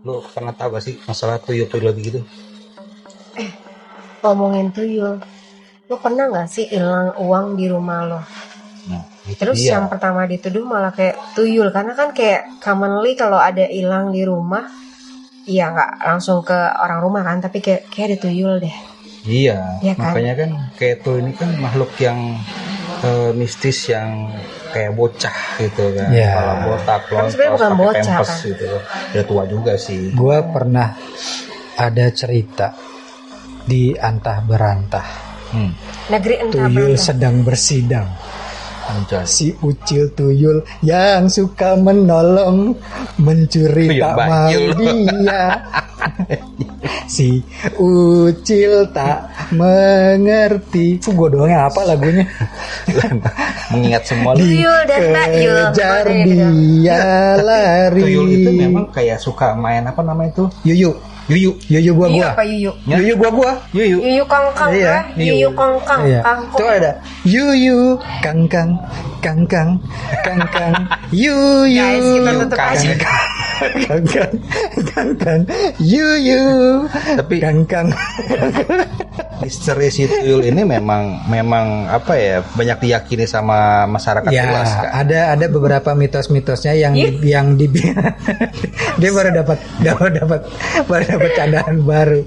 Lo pernah tahu gak sih masalah tuyul-tuyul gitu? Ngomongin tuyul, lo pernah nggak sih hilang uang di rumah lo? Nah, itu Terus dia. yang pertama dituduh malah kayak tuyul, karena kan kayak commonly kalau ada hilang di rumah, iya nggak langsung ke orang rumah kan, tapi kayak ada tuyul deh. Iya, Iya kan? makanya kan kayak tuyul ini kan makhluk yang mistis yang kayak bocah gitu kan. Iya. Kepala botak, Kan sebenarnya lontos, bukan pakai bocah, pampers kan? gitu. Udah tua juga sih. Gue pernah ada cerita di antah berantah. Negeri entah Tuyul berantah. sedang bersidang. Anjay. Si ucil tuyul yang suka menolong, mencuri Tuyul tak mau banyul. dia. Si ucil tak mengerti. Gue doang yang apa lagunya? Mengingat semua Tuyul dan Bayul. Kejar Mana gitu? dia lari. tuyul itu memang kayak suka main apa namanya itu? Yuyu. Yuyu. Yuyu Yuyu gua. apa yuyu? Yuyu gua. Yuyu. Yuyu kangkang Iya, kah? Yuyu kangkang. Iya. Kangkung. Itu ada Yuyu kangkang kangkang Yuyu. Guys, kita tutup aja. Kangkang Yuyu. Tapi Kangkang. misteri si tuyul ini memang apa ya, banyak diyakini sama masyarakat Ya, luas kan. ada beberapa mitos-mitosnya yang dia baru dapat candaan baru.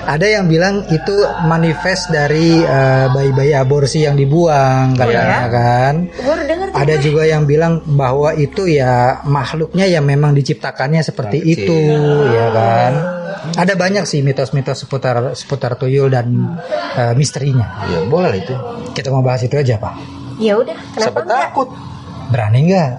Ada yang bilang itu manifest dari bayi-bayi aborsi yang dibuang katanya kan. Gue udah denger tuh. Ada juga yang bilang bahwa itu ya makhluknya yang memang diciptakannya seperti Yang kecil. itu, ya kan. Ada banyak sih mitos-mitos seputar tuyul dan misterinya. Ya boleh lah itu. Kita mau bahas itu aja, Pak. Ya udah, kenapa Siapa enggak? takut? Berani nggak?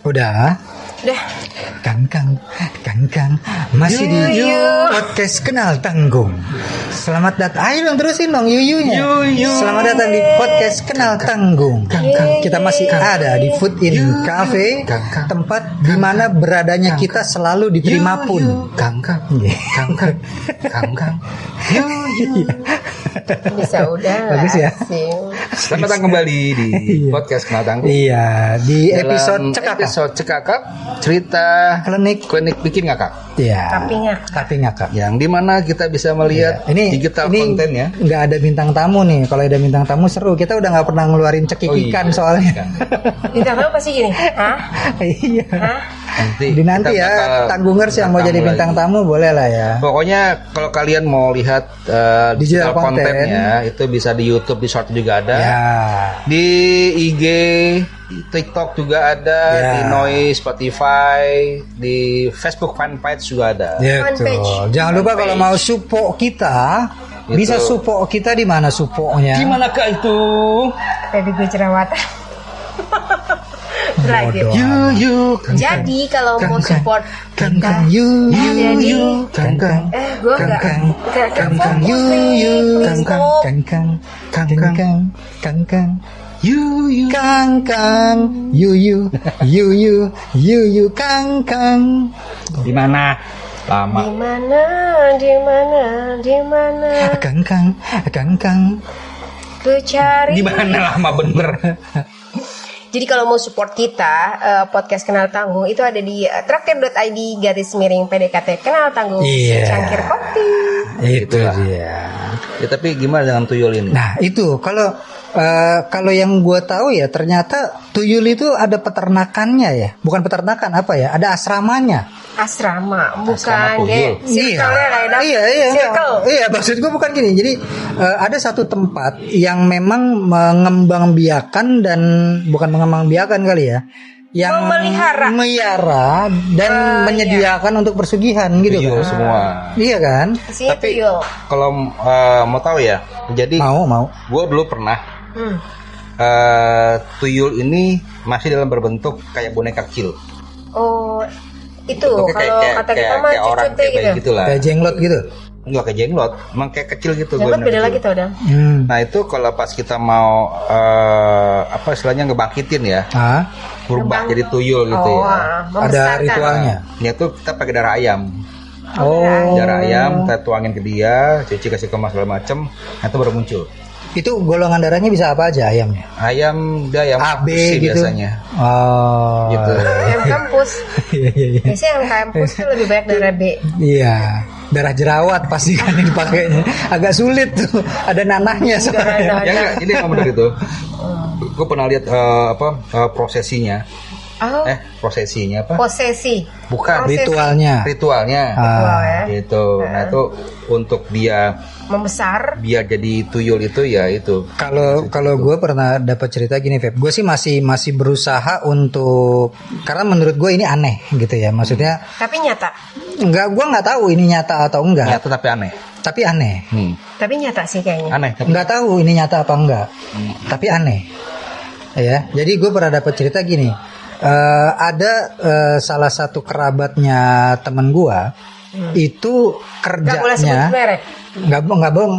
Udah. Udah. Kangkang masih di podcast Kenal Tanggung. Selamat datang. Ayo dong terusin dong yuyunya. Selamat datang di podcast Kenal Tanggung. Kita masih ada di Food In Cafe, tempat di mana beradanya kita selalu diterima pun. Kangkang. Bisa udah. Bagus ya. Selamat datang kembali di podcast Kenal Tanggung. Iya, di Dalam episode cekakap cerita klinik bikin ngakak. Iya. Tapi ngakak. Yang dimana kita bisa melihat digital kontennya. Nggak ada bintang tamu nih. Kalau ada bintang tamu seru. Kita udah nggak pernah ngeluarin cekik ikan soalnya. bintang tamu pasti gini. Hah? Iya. Hah? kita Nanti ya bakal tanggungers yang mau jadi bintang tamu boleh lah ya. Pokoknya kalau kalian mau lihat digital Digital content. kontennya itu bisa di YouTube, di Short juga ada. Ya. Di IG, di TikTok juga ada, Ya. di Noise, Spotify, di Facebook fanpage juga ada. Gitu. Fanpage. Jangan lupa kalau mau support kita, Gitu. bisa support kita di mana supportnya? Di manakah itu? Tadi gue jerawatan. Lagi. Bodoh. Jadi kalau mau support Kangkang kita, yu Kangkang. gue enggak Kangkang fokus nih. Please, stop. Kangkang Yu. Kangkang Yuyu Kangkang. Di mana? Lama. Di mana? Kangkang. Ku cari. Di mana lama bener? Jadi kalau mau support kita podcast Kenal Tanggung itu ada di traktir.id/PDKT Kenal Tanggung. Iya. Secangkir kopi. Itu Itulah. dia. Ya, tapi gimana dengan tuyul ini? Nah itu kalau yang gue tahu ya ternyata tuyul itu ada peternakannya ya, bukan peternakan apa ya, ada asramanya. Asrama, bukan Asrama kayak tuyul. circle-nya kayak circle. Iya, maksud gue bukan gini. Jadi ada satu tempat yang memang mengembangbiakan dan bukan mengembangbiakan kali ya, yang memelihara dan menyediakan untuk persugihan gitu Tuyul kan. semua. Iya kan? Isinya Tapi tuyul. kalau mau tahu ya, jadi Mau. gue dulu pernah tuyul ini masih dalam berbentuk kayak boneka kecil. Oh, itu Bentuknya kalau kata kita mah kayak orang cucute kayak gitu. gitu lah. Kayak jenglot gitu. Nggak kayak jenglot, emang kayak kecil gitu. Jenglot bener beda kecil. lagi tuh udah. Nah itu kalau pas kita mau apa istilahnya ngebangkitin ya, berubah jadi tuyul gitu ya. Ada Membesarkan. ritualnya. Ya tuh kita pakai darah ayam. Oh, Darah ayam kita tuangin ke dia, cuci kasih kemas segala macem, nah itu baru muncul. itu golongan darahnya bisa apa aja ayamnya? Ayam dia ayam AB sih gitu. biasanya. Oh, Gitu. Ayam kampus. Iya, iya, iya. Biasanya ayam kampus tuh lebih banyak darah B. Iya, darah jerawat pasti kan yang dipakainya. Agak sulit tuh, ada nanahnya soalnya. Ya enggak, ini yang benar itu. Gue pernah lihat prosesinya. Oh, Prosesinya apa? posesi. Bukan Prosesi. Ritualnya. ritualnya. Ritual ya. Gitu. Nah itu untuk dia Membesar. biar jadi tuyul itu ya itu. Kalau gue pernah dapat cerita gini, Feb. Gue sih masih berusaha untuk, karena menurut gue ini aneh gitu ya. Maksudnya Tapi nyata. gue nggak tahu ini nyata atau enggak. Nyata tapi aneh. Tapi aneh. Tapi nyata sih kayaknya. Aneh tapi Nggak tahu ini nyata apa enggak. Tapi aneh. Ya. Jadi gue pernah dapat cerita gini. Ada salah satu kerabatnya temen gue itu Gak boleh sebut kerjanya merek.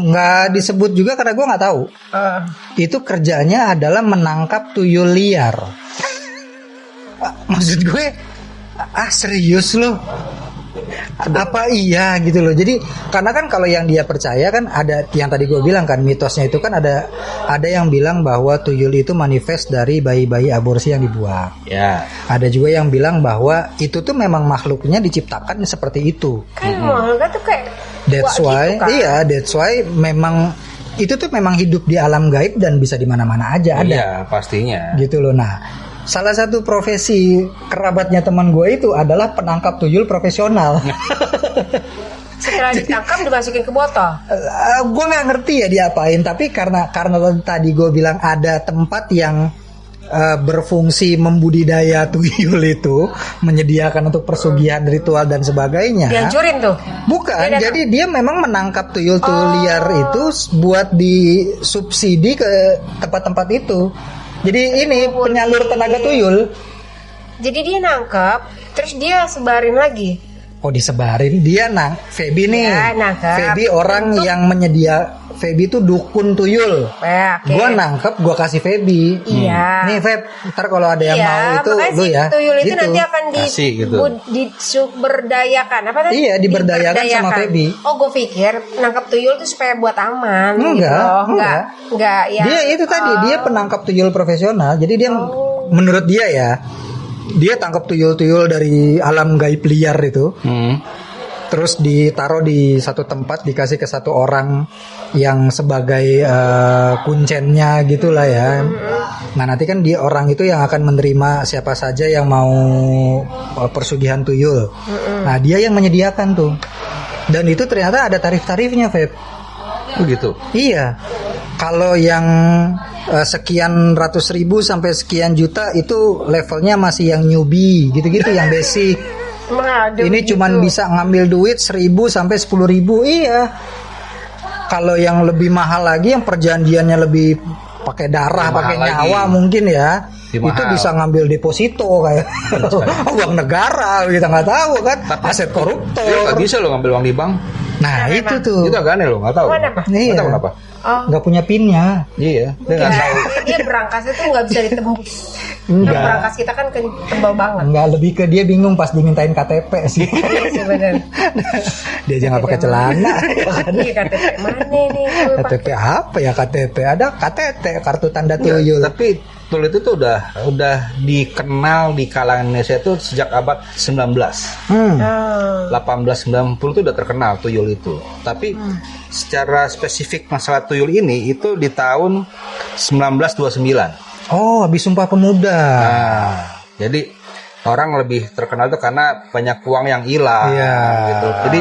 nggak disebut juga karena gue nggak tahu. Itu kerjanya adalah menangkap tuyul liar. Maksud gue, serius loh? Apa iya gitu loh. Jadi karena kan kalau yang dia percaya kan ada yang tadi gue bilang kan, mitosnya itu kan ada yang bilang bahwa tuyul itu manifest dari bayi-bayi aborsi yang dibuang. ya. Ada juga yang bilang bahwa itu tuh memang makhluknya diciptakan seperti itu. Kan makhluknya tuh kayak That's tua why, gitu kan. iya, that's why memang itu tuh memang hidup di alam gaib dan bisa di mana-mana aja ada. Iya, pastinya. Gitu loh. Nah, salah satu profesi kerabatnya teman gue itu adalah penangkap tuyul profesional. Setelah ditangkap dimasukin ke botol. Gue nggak ngerti ya diapain, tapi karena tadi gue bilang ada tempat yang berfungsi membudidaya tuyul itu, menyediakan untuk persugihan ritual dan sebagainya. Dihancurin tuh. Bukan, Dia jadi dia memang menangkap tuyul-tuyul liar itu buat disubsidi ke tempat-tempat itu. Jadi ini penyalur tenaga tuyul. Jadi dia nangkep, terus dia sebarin lagi. Oh, disebarin dia Feby nih. Ya, nangkep. Feby orang yang Feby itu dukun tuyul. Oke. Gua nangkep, gua kasih Feby. Iya. Nih Feb, ntar kalau ada yang mau itu makanya lu si ya. tuyul itu Gitu. nanti akan Kasih gitu. diberdayakan. Apa tadi? Iya, diberdayakan sama Feby. Oh, gue pikir nangkap tuyul itu supaya buat aman. Enggak, gitu loh. enggak. Enggak ya. Dia itu tadi dia penangkap tuyul profesional. Jadi dia menurut dia ya, dia tangkap tuyul-tuyul dari alam gaib liar itu. Terus ditaruh di satu tempat, dikasih ke satu orang yang sebagai kuncennya gitulah ya. Nah nanti kan dia orang itu yang akan menerima siapa saja yang mau persugihan tuyul. Nah dia yang menyediakan tuh. Dan itu ternyata ada tarif-tarifnya, Feb. Begitu. Iya. Kalau yang sekian ratus ribu sampai sekian juta itu levelnya masih yang newbie gitu-gitu, yang basic. Ini cuman bisa ngambil duit 1.000 sampai 10.000. Iya. Kalau yang lebih mahal lagi, yang perjanjiannya lebih pakai darah, Lebih pakai mahal nyawa lagi. mungkin ya. Lebih Itu mahal. bisa ngambil deposito kayak uang negara, kita nggak tahu kan, aset Lu koruptor. nggak bisa lo ngambil uang di bank. Nah itu tuh. Itu agak aneh lo, nggak tahu. Kenapa? Iya. Nggak tahu kenapa. Nggak punya pinnya. Iya, dia nggak tahu. Dia berangkasnya tuh nggak bisa ditembus. Enggak. Berangkas kita kan tebal banget. Enggak, lebih ke dia bingung pas dimintain KTP sih. Iya sih bener. Dia aja nggak pakai celana. Iya KTP mana nih? Gue KTP apa ya KTP? Ada KTT, kartu tanda tuyul. Tapi tuyul itu tuh udah dikenal di kalangan Indonesia itu sejak abad 19. 1890 itu udah terkenal tuyul itu. Tapi secara spesifik masalah tuyul ini itu di tahun 1929. Oh, habis Sumpah Pemuda. Nah, jadi orang lebih terkenal tuh karena banyak uang yang hilang gitu. Jadi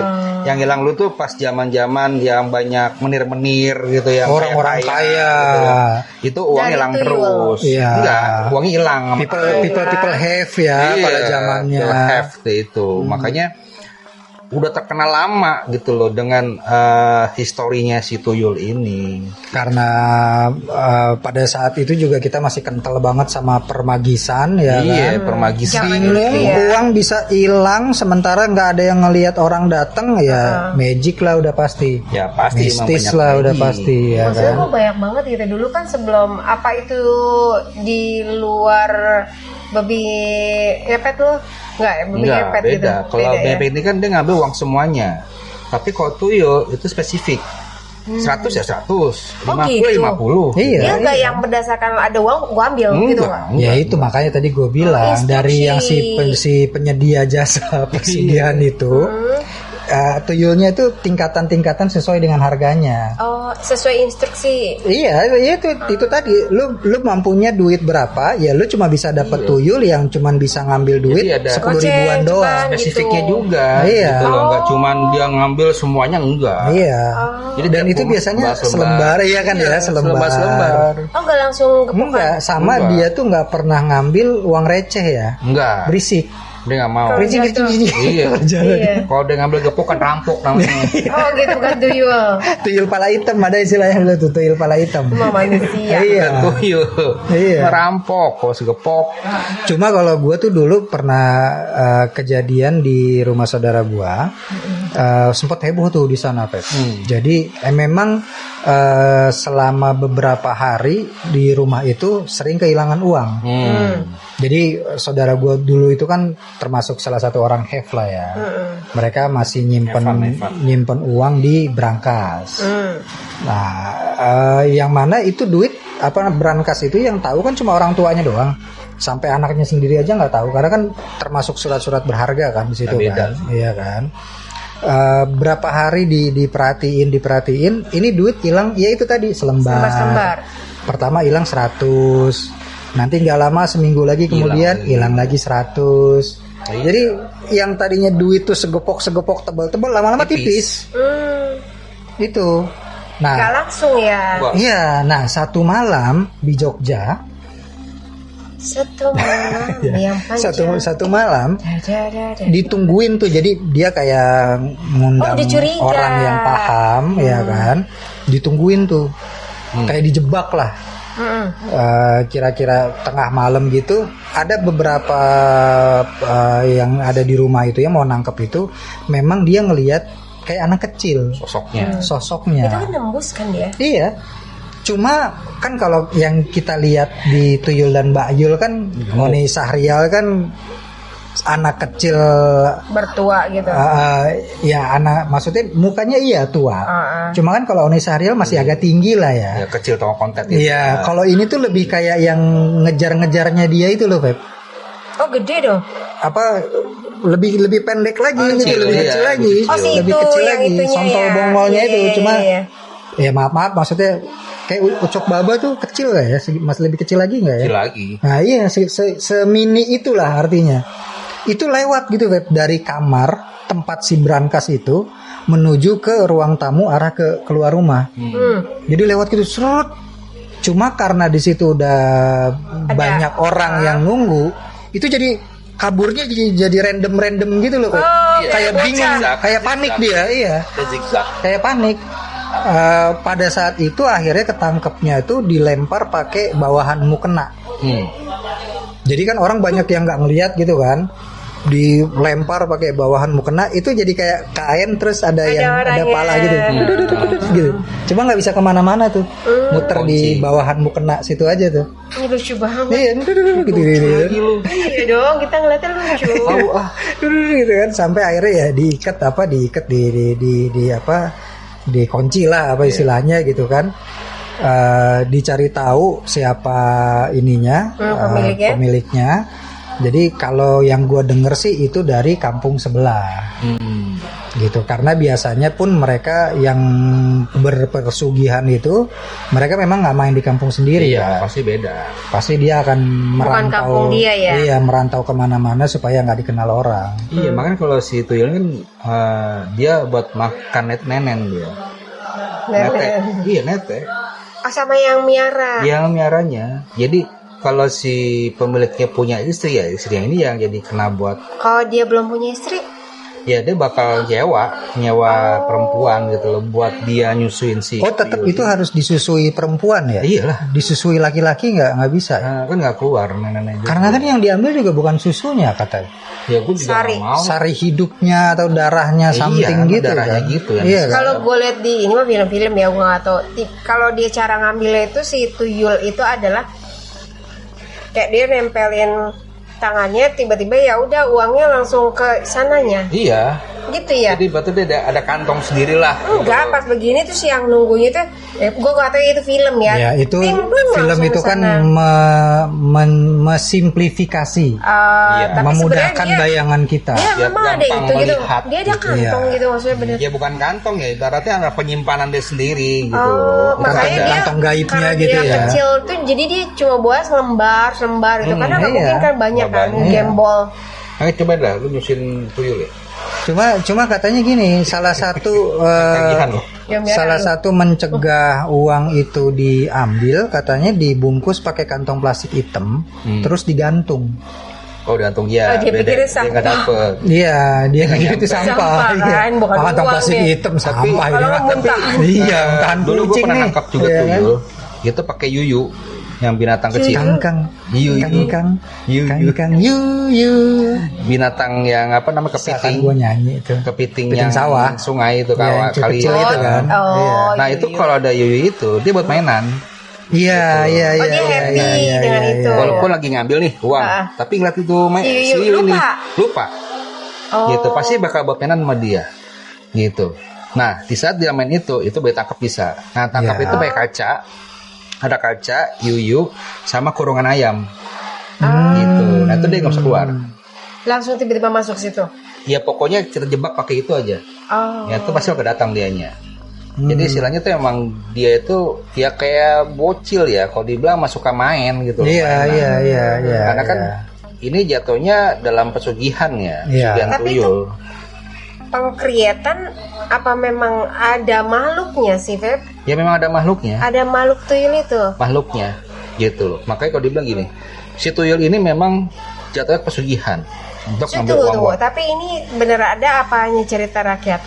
yang hilang lu tuh pas zaman-zaman yang banyak menir-menir gitu, yang Orang-orang kaya. gitu ya. Itu uang Dari hilang tuyul. terus. Iya. Enggak, uangnya hilang. People have ya Iya, pada zamannya. people have itu. Makanya udah terkenal lama gitu loh dengan historinya si tuyul ini. Karena pada saat itu juga kita masih kental banget sama permagisan ya Iya, kan. permagisan. Bingung, Iya. uang bisa hilang sementara nggak ada yang ngelihat orang datang ya magic lah udah pasti. Ya pasti emang Mistis banyak lah udah lagi. pasti ya Maksudnya kan. kok banyak banget gitu. Dulu kan sebelum apa itu di luar babi ngepet loh. Enggak ya, babi Enggak, ngepet beda. gitu. Kalau Beda ya? bebek ini kan dia ngambil uang semuanya. Tapi kalau tuyul itu spesifik. 100 ya 100, 50 gitu. 50. Iya. Dia enggak yang berdasarkan ada uang gua ambil gitu Enggak, enggak? Ya itu makanya tadi gue bilang Instruksi. dari yang si penyedia jasa persediaan itu tuyulnya itu tingkatan-tingkatan sesuai dengan harganya. Oh, sesuai instruksi. Iya, itu tadi lu mampunya duit berapa, ya lu cuma bisa dapat tuyul yang cuma bisa ngambil duit Jadi ada 10 Goceng, ribuan doang. cuman. Spesifiknya gitu. juga. Iya. Gitu loh, enggak cuman dia ngambil semuanya enggak. Iya. Jadi Dan tiap itu rumah biasanya selembar ya kan Iya, ya, selembar. selembar. Oh, enggak langsung kepukan. Enggak, sama Enggak. dia tuh nggak pernah ngambil uang receh ya. Enggak. Berisik. Dia enggak mau. Berisik gitu. Iya. Iya. Kalau dia ngambil gepok kan rampok namanya. Oh, gitu bukan tuyul. Tuyul pala hitam ada istilahnya dulu tuh, tuyul pala hitam. Cuma manusia. Iya. Tuyul. Iya. Merampok kalau segepok. Cuma kalau gue tuh dulu pernah kejadian di rumah saudara gue, sempat heboh tuh di sana, Pep. Jadi memang selama beberapa hari di rumah itu sering kehilangan uang. Jadi saudara gue dulu itu kan termasuk salah satu orang have lah ya. Mereka masih nyimpen uang di brankas. Nah, yang mana itu duit brankas itu yang tahu kan cuma orang tuanya doang. Sampai anaknya sendiri aja nggak tahu karena kan termasuk surat-surat berharga kan di situ Beda. kan. Iya kan. Berapa hari diperhatiin ini duit hilang ya itu tadi selembar. Pertama hilang 100. Nanti nggak lama seminggu lagi kemudian hilang lagi 100. Jadi yang tadinya duit tuh segepok tebal-tebal lama-lama tipis. Itu. Nah, Nggak langsung ya. iya, nah satu malam di Jogja, Satu malam yang panjang. satu malam Dadadada. ditungguin tuh, jadi dia kayak ngundang Oh, dicuriga. orang yang paham, ya kan, ditungguin tuh, kayak dijebak lah. Kira-kira tengah malam gitu, ada beberapa yang ada di rumah itu yang mau nangkep itu, memang dia ngelihat kayak anak kecil, sosoknya. Itu kan nembus kan dia. Iya. Cuma kan kalau yang kita lihat di Tuyul dan Mbak Yul kan, Ngoni Sahrial kan anak kecil, Bertua gitu. ya anak, maksudnya mukanya iya tua. Cuma kan kalau Ngoni Sahrial masih agak tinggi lah ya. Ya kecil toko konten itu. Iya, kalau ini tuh lebih kayak yang ngejar-ngejarnya dia itu loh, Pep. Oh, gede dong. Apa lebih pendek lagi gitu, kecil, lebih iya, kecil lagi. Oh, si Lebih itu, kecil yang lagi. itunya Sontol ya. bongolnya Iya, itu iya, cuma iya. ya maaf maksudnya kayak ucok baba tuh kecil gak ya? Masih lebih kecil lagi nggak ya? Kecil lagi. Nah iya semini itulah artinya. Itu lewat gitu, Beb, dari kamar tempat si brankas itu menuju ke ruang tamu arah ke keluar rumah. Jadi lewat gitu serut. Cuma karena di situ udah banyak orang yang nunggu, itu jadi kaburnya jadi random gitu loh, Beb. Kayak bingung, kayak panik dia, iya. Kayak panik. Pada saat itu akhirnya ketangkepnya itu dilempar pakai bawahan mukena. Jadi kan orang banyak yang nggak ngelihat gitu kan, dilempar pakai bawahan mukena itu jadi kayak kain terus ada yang ada pala gitu, gitu. Cuma nggak bisa kemana-mana tuh, muter di bawahan mukena situ aja tuh. Ini lucu banget. Iya, gitu. Iya dong, kita ngeliatnya lucu. Gitu kan, sampai akhirnya ya diikat dikunci lah apa istilahnya gitu kan. Dicari tahu siapa ininya, pemiliknya. Jadi kalau yang gue denger sih itu dari kampung sebelah, gitu. Karena biasanya pun mereka yang berpesugihan itu, mereka memang nggak main di kampung sendiri. Iya, ya. pasti beda. Pasti dia akan merantau. kampung dia ya? Iya, merantau kemana-mana supaya nggak dikenal orang. Iya, makanya kalau si tuyul kan dia buat makan nenen dia. Nete. Iya, nete. Oh, sama yang miara. Yang miaranya. Jadi kalau si pemiliknya punya istri, ya istri yang ini yang jadi kena buat. Kalau dia belum punya istri, ya dia bakal nyewa perempuan gitu loh buat dia nyusuin si. Oh tetap itu harus disusui perempuan ya? Iyalah. Disusui laki-laki nggak bisa. Kan nggak keluar nenek-nenek. Karena kan yang diambil juga bukan susunya katanya. Ya gue juga nggak mau. Sari hidupnya atau darahnya something gitu darahnya kan. gitu ya. Iya, kan? Kalau gue lihat di ini mah film-film ya gue nggak tahu. Kalau dia cara ngambilnya itu si tuyul itu adalah kayak dia nempelin tangannya, tiba-tiba ya udah uangnya langsung ke sananya. Iya. Gitu ya. Jadi berarti dia ada kantong sendiri lah. Enggak, pas begini tuh si yang nunggunya tuh, gue nggak tahu itu film ya. Ya itu film itu kan mesimplifikasi, tapi memudahkan bayangan kita. Dia memang ada itu gitu. Melihat, dia ada kantong gitu maksudnya bener. Ya bukan kantong ya, ibaratnya ada penyimpanan dia sendiri gitu. Makanya dia kantong gaibnya gitu gitu ya. ya. Kecil tuh jadi dia cuma buat selembar gitu karena nggak mungkin kan banyak kan gembol. Ayo coba dah lu nyusin tuyul ya. Cuma katanya gini, salah satu mencegah uang itu diambil katanya dibungkus pakai kantong plastik hitam, terus digantung. Oh gantung ya. Dia pikirnya dia nggak dapet. Iya, dia pikir itu sampah. Kan, bukan kantong plastik hitam sampah ini. Iya, dulu gue pernah nangkap juga tuyul. Itu pakai yuyu. Yang binatang kecil. Kangkang. Binatang yang apa namanya kepiting. Gue nyanyi itu. Kepiting yang sawah. Sungai itu kali. Kecil itu kan. Nah itu kalau ada yuyu itu dia buat mainan. Iya. Dia happy dengan itu. Walaupun lagi ngambil nih uang, tapi ngeliat itu si yuyu ini lupa. Gitu pasti bakal buat mainan sama dia. Gitu. Nah di saat dia main itu boleh tangkap bisa. Nah tangkap itu pakai kaca. Ada kaca, yuyu, sama kurungan ayam, gitu. Nah itu dia nggak bisa keluar. Langsung tiba-tiba masuk situ. Ya pokoknya kita jebak pakai itu aja. Ya itu pasti bakal datang dianya. Jadi istilahnya tuh emang dia itu ya kayak bocil ya. Kalau dibilang suka main gitu. Iya. Karena kan ini jatuhnya dalam pesugihan ya. Pesugihan tapi tuyul. Penkriyatan apa memang ada makhluknya sih, Feb? Ya memang ada makhluknya. Ada makhluk tuyul itu. Makhluknya, gitu loh. Makanya kalau dibilang gini, si tuyul ini memang jatuhnya pesugihan untuk ngambil uang. Tapi ini bener ada apa hanya cerita rakyat?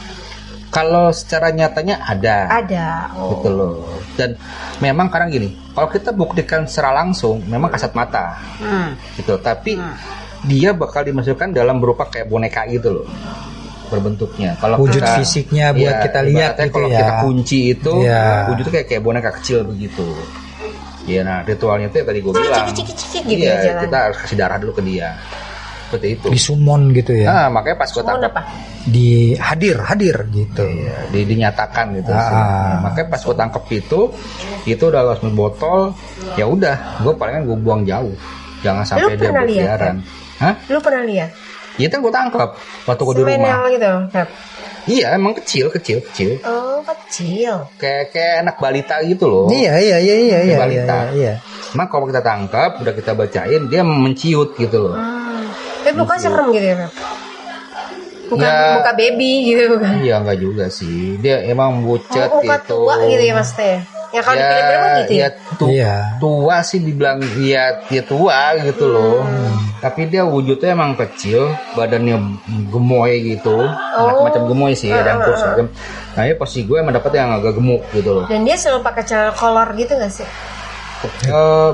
Kalau secara nyatanya ada. Oh. Gitu loh. Dan memang kadang gini, kalau kita buktikan secara langsung, memang kasat mata. Gitu. Tapi dia bakal dimasukkan dalam berupa kayak boneka gitu loh. Berbentuknya. Kalau wujud fisiknya buat kita lihat gitu kalau ya. kita kunci itu wujudnya kayak boneka kecil begitu. Ya nah ritualnya itu ya tadi gue bilang. Gitu iya, kita harus kasih darah dulu ke dia. Seperti itu. Disumon gitu ya. Nah, makanya pas gue tangkap di hadir gitu. Iya, dinyatakan gitu. Makanya pas gue tangkap itu udah langsung botol, ya udah, gue palingan gue buang jauh. Jangan sampai dia berkeliaran. Hah? Lu pernah lihat? Iya kan gue tangkap waktu gue di rumah. Gitu, iya emang kecil. Oh kecil. Kayak anak balita gitu loh. Iya. Balita. Iya. Emang kalau kita tangkap, udah kita bacain, dia menciut gitu loh. Tapi bukan serem gitu ya, Buka baby gitu bukan? Iya enggak juga sih. Dia emang bucat gitu. Muka tua gitu ya Mas Teh. Ya kalau di film-film gitu ya. Tua sih dibilang dia tua gitu loh. Tapi dia wujudnya emang kecil, badannya gemoy gitu. Macam gemoy sih, ada yang kurus macam. Nah, ya posisi gue emang dapat yang agak gemuk gitu loh. Dan dia selalu pakai celana kolor gitu enggak sih?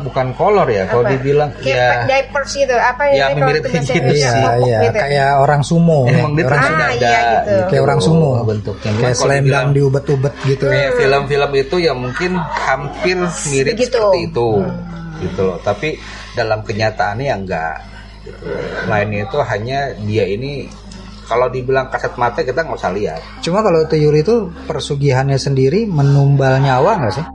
Bukan kolor ya, kalau dibilang kayak diapers gitu, apa ya mirip gitu sih. Iya, kayak orang sumo. Emang dia ada gitu. Kayak orang sumo bentuknya. Kayak selendang diubet-ubet gitu. Kayak film-film itu ya mungkin hampir mirip seperti itu. Gitu loh. Tapi dalam kenyataannya ya enggak. Gitu. Lainnya itu hanya dia ini kalau dibilang kasat mata kita nggak usah lihat. Cuma kalau tuyul itu persugihannya sendiri menumbal nyawa nggak sih?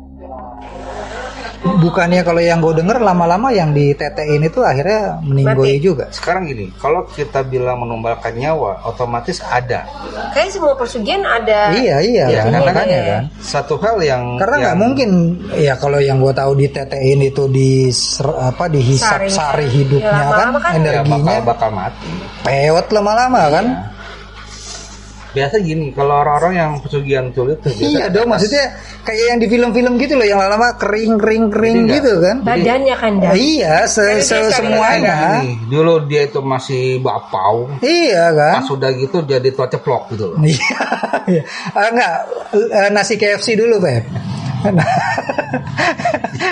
Bukannya kalau yang gue denger lama-lama yang ditetein itu akhirnya meninggoy juga. Sekarang gini, kalau kita bilang menumbalkan nyawa, otomatis ada. Kayak semua persugihan ada. Iya ya, makanya kan. Satu hal yang karena nggak mungkin ya kalau yang gue tahu ditetein itu dihisap sari hidupnya kan energinya bakal mati. Pewet lama-lama kan. Biasa gini, kalau orang-orang yang pesugihan tuyul itu iya dong, maksudnya kayak yang di film-film gitu loh, yang lama-lama kering gitu kan. Badannya kan dah. Iya, semuanya. Dulu dia itu masih bapau. Iya kan. Pas sudah gitu jadi telur ceplok gitu loh. Iya. Enggak, nasi KFC dulu, Pep.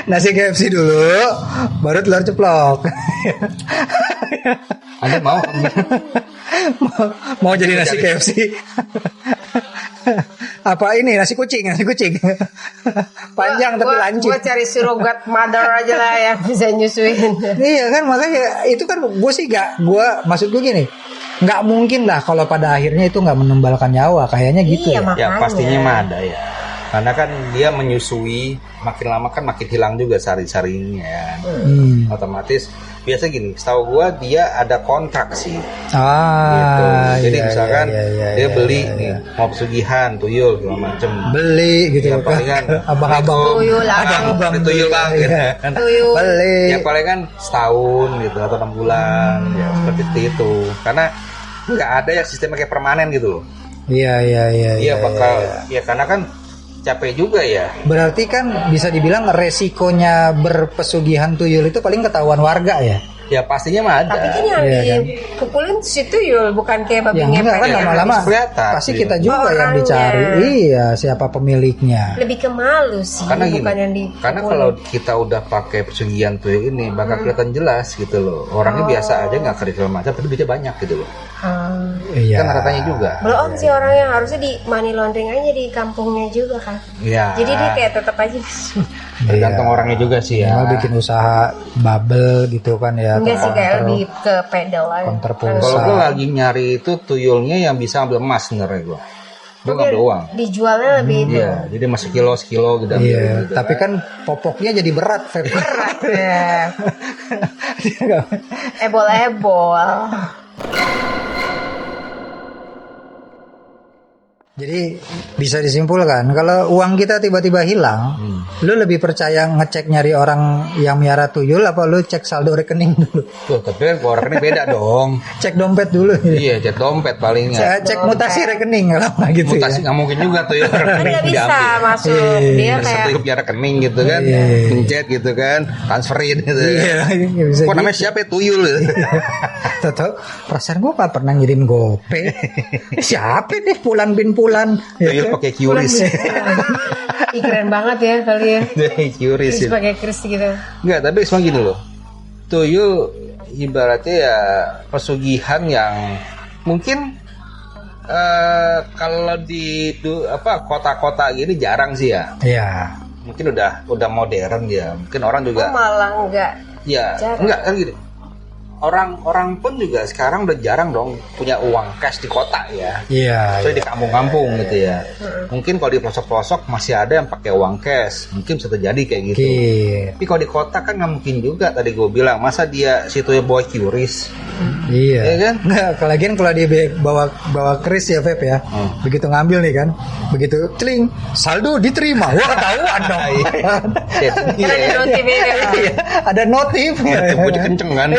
Nasi KFC dulu, baru telur ceplok. Anda mau? mau jadi nasi KFC? Apa ini nasi kucing? Panjang tapi lancip. Gue cari surrogate mother aja lah yang bisa nyusuin. Iya kan, makanya itu kan maksud gue gini, nggak mungkin lah kalau pada akhirnya itu nggak menumbalkan nyawa, kayaknya gitu iya, ya. Ya pastinya mah ada ya. Karena kan dia menyusui, makin lama kan makin hilang juga sari-sarinya. Otomatis biasa gini, setahu gua dia ada kontrak sih. Gitu. Jadi misalkan dia beli nih, mau pesugihan tuyul segala macem. Beli gitu ya, palingan abang-abang tuyul abang tuyul bang kan. Beli. Ya paling kan setahun gitu atau 6 bulan ya seperti itu. Karena nggak ada yang sistemnya kayak permanen gitu loh. Iya bakal ya karena kan capek juga ya. Berarti kan bisa dibilang resikonya berpesugihan tuyul itu paling ketahuan warga ya. Ya pastinya mah ada. Tapi kan yang dipukulin si tuyul, bukan kayak babi ngepet. Kan lama-lama pasti kita juga yang dicari. Iya, siapa pemiliknya. Lebih ke malu sih, karena bukan gini, yang dipukulin. karena kalau kita udah pakai pesugihan tuyul ini bakal kelihatan jelas gitu loh. Orangnya biasa aja nggak kerja macam, tapi duitnya banyak gitu loh. Iya. Kan ratanya juga. Belum sih orang yang harusnya di money laundering aja di kampungnya juga kan. Iya. Jadi dia kayak tetap aja. Tergantung orangnya juga sih ya. Bikin usaha bubble gitu kan ya. Enggak sih, kayak lebih ke pedal aja. Counter pulsa. Kalau gue lagi nyari itu tuyulnya yang bisa ambil emas sebenarnya gue. Gue nggak ambil uang. Dijualnya lebih itu. Iya, jadi masih sekilo gitu. Iya, gitu, tapi kan popoknya jadi berat, Feb. Berat ya. Ebol-ebol. Jadi bisa disimpulkan kalau uang kita tiba-tiba hilang, lu lebih percaya ngecek nyari orang yang miara tuyul apa lu cek saldo rekening dulu? Tuh, tapi kan kalau rekening beda dong. Cek dompet dulu. Iya, cek dompet palingnya. Cek mutasi rekening kalau nggak gitu. Mutasi nggak mungkin juga tuh ya. Nggak bisa masuk. Dia kayak satu punya rekening gitu kan, pencet gitu kan, transferin gitu. Iya, bisa. Kok namanya siapa ya? Tuyul? Tahu perasaan gua nggak pernah ngirim GoPay. Siapa deh Pulan bin Pulan? Tuyul pakai QRIS. keren banget ya kali ya. QRIS pakai kris gitu. Enggak, tapi semua gini loh. Tuyul ibaratnya ya pesugihan yang mungkin kalau di kota-kota gini jarang sih ya. Iya. Mungkin udah modern ya. Mungkin orang juga malah enggak. Ya, enggak kan gini. Orang pun juga sekarang udah jarang dong punya uang cash di kota ya. Iya. Di kampung-kampung gitu ya. Mungkin kalau di pelosok-pelosok masih ada yang pakai uang cash. Mungkin bisa terjadi kayak gitu. Tapi kalau di kota kan nggak mungkin juga. Tadi gue bilang masa dia situ ya bawa QRIS. Iya. Ya kan? Nggak, kalau dia bawa kris ya Feb ya. Begitu ngambil nih kan, begitu celing saldo diterima. Wah ketahuan dong. Iya. Ada notif. Gue dikenceng kan.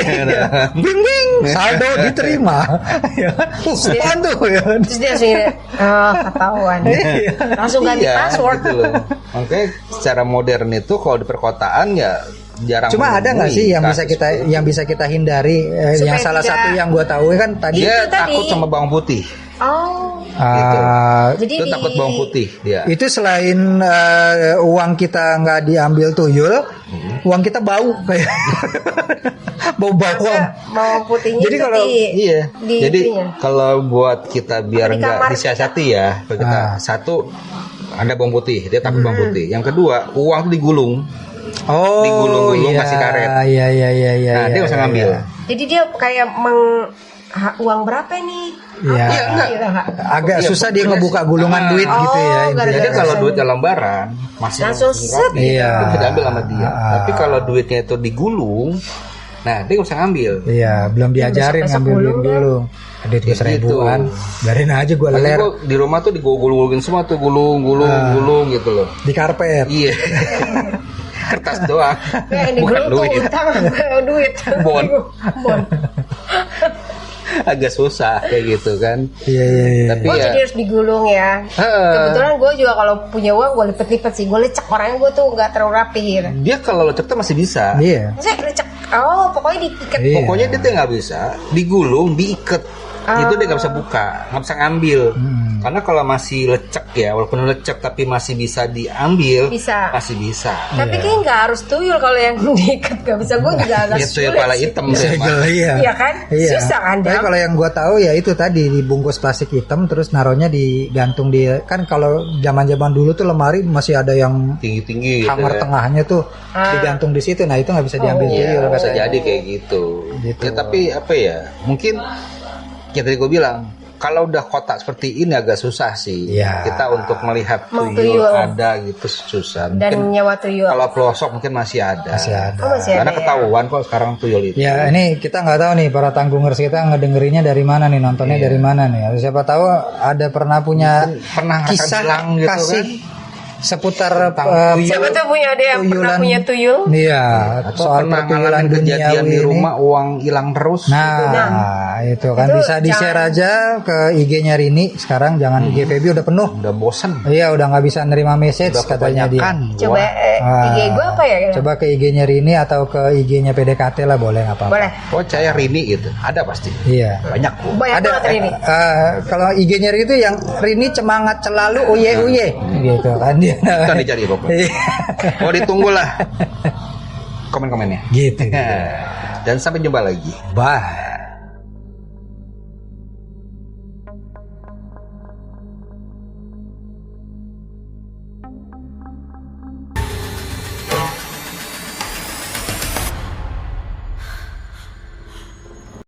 Bing saldo diterima. Apaan tuh ya. Terus dia ketahuan. Langsung ganti password gitu loh. Makanya secara modern itu kalau di perkotaan ya jarang. Cuma ada nggak sih yang bisa kita hindari? Yang salah satu yang gue tahu kan tadi dia takut sama bawang putih. Oh. Gitu. Jadi itu takut bawang putih dia. Itu selain uang kita nggak diambil tuyul, uang kita bau kayak bau bawang. Bawang putihnya. Jadi kalau jadi kalau buat kita biar nggak disiasati ya, kita satu ada bawang putih, dia takut bawang putih. Yang kedua, uang itu digulung. Oh, digulung-gulung kasih karet. Iya. Nah, dia bisa ngambil. Jadi dia kayak uang berapa nih? Iya. Agak susah dia ngebuka gulungan duit gitu ya. Jadi kalau duit dalam lembaran masih langsung set. Iya. Itu diambil sama dia. Tapi kalau duitnya itu digulung, nah dia bisa ngambil. Iya, belum diajarin ngambil duit gulung. Duit gue seribuan, biarin aja gue ler. Di rumah tuh digulung-gulungin semua tuh gulung gitu loh. Di karpet. Iya. Kertas doang. Bukan duit. Utang duit. Bon. agak susah kayak gitu kan. Iya. Tapi jadi harus digulung ya. Kebetulan gue juga kalau punya uang gue lipet-lipet sih. Gue lecek, orangnya gue tuh nggak terlalu rapi gitu. Dia kalau lecek tuh masih bisa. Iya. Saya lecek. Oh, pokoknya diikat. Iya. Pokoknya dia tuh nggak bisa digulung, diikat. Itu dia nggak bisa buka, nggak bisa ngambil. Karena kalau masih lecek ya, walaupun lecek tapi masih bisa diambil, masih bisa. Tapi kayaknya nggak harus tuyul kalau yang diikat, nggak bisa. Gue juga agak sulit. Tuyul pala hitam iya kan? Susah kan? Tapi kalau yang gue tahu ya itu tadi dibungkus plastik hitam terus naruhnya digantung di, kan kalau zaman dulu tuh lemari masih ada yang tinggi hanger gitu tengahnya tuh digantung di situ. Nah itu nggak bisa diambil tuyul. Bisa jadi kayak gitu. Ya, tapi apa ya? Mungkin kayak tadi gue bilang, kalau udah kotak seperti ini agak susah sih. Kita untuk melihat tuyul ada gitu susah. Dan nyawa tuyul. Kalau pelosok mungkin masih ada. Masih ada. Karena ketahuan kok sekarang tuyul itu. Ya ini kita nggak tahu nih para tanggungers kita ngedengerinnya dari mana nih, nontonnya dari mana nih. Siapa tahu ada pernah punya kisah gitu kasih kan? Seputar siapa tuh punya ada yang pernah punya tuyul? Iya, soal pertuyulan kejadian di rumah uang hilang terus. Nah, itu kan itu bisa di-share aja ke IG-nya Rini. Sekarang jangan IG Feby udah penuh. Udah bosen. Iya, udah nggak bisa nerima message katanya dia. Coba IG gue apa ya? Coba ke IG-nya Rini atau ke IG-nya PDKT lah, boleh nggak apa-apa. Boleh. Oh, saya Rini gitu. Ada pasti. Iya. Banyak banget Rini. Kalau IG-nya Rini itu yang Rini semangat selalu uye gitu kan dia. Kita dicari pokoknya. Oh, ditunggulah komen-komennya. Gitu. Dan sampai jumpa lagi. Bye.